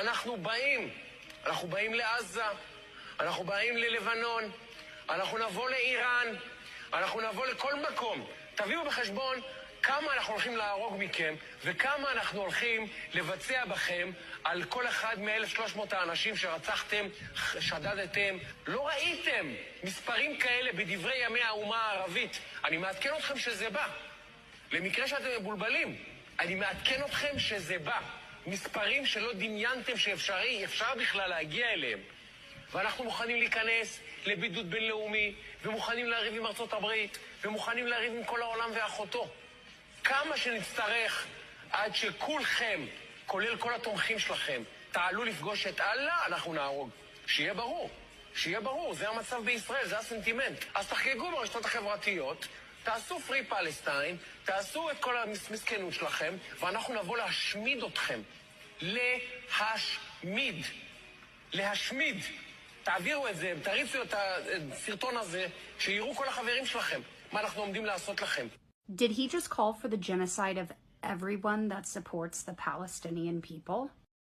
אנחנו באים לעזה, אנחנו באים ללבנון, אנחנו נבוא לאיראן, אנחנו נבוא לכל מקום. תביאו בחשבון כמה אנחנו הולכים להרוג מכם, וכמה אנחנו הולכים לבצע בכם על כל אחד מ-1,300 האנשים שרצחתם, שדדתם. לא ראיתם מספרים כאלה בדברי ימי האומה הערבית. אני מעדכן אתכם שזה בא. למקרה שאתם מבולבלים, אני מעדכן אתכם שזה בא. מספרים שלא דמיינתם שאפשר בכלל להגיע אליהם. ואנחנו מוכנים להיכנס לבידוד בינלאומי, ומוכנים לריב עם ארצות הברית, ומוכנים לריב עם כל העולם ואחותו. כמה שנצטרך עד שכולכם, כולל כל התומכים שלכם, תעלו לפגוש את אללה, אנחנו נהרוג. שיהיה ברור, זה המצב בישראל, זה הסנטימנט. אז תחגגו ברשתות החברתיות, תעשו פרי פלסטיין, תעשו את כל המסכנות שלכם, ואנחנו נבוא להשמיד אתכם. להשמיד. תעבירו את זה, תריצו את הסרטון הזה, שיראו כל החברים שלכם, מה אנחנו עומדים לעשות לכם. Did he just call for the genocide of everyone that supports the Palestinian people?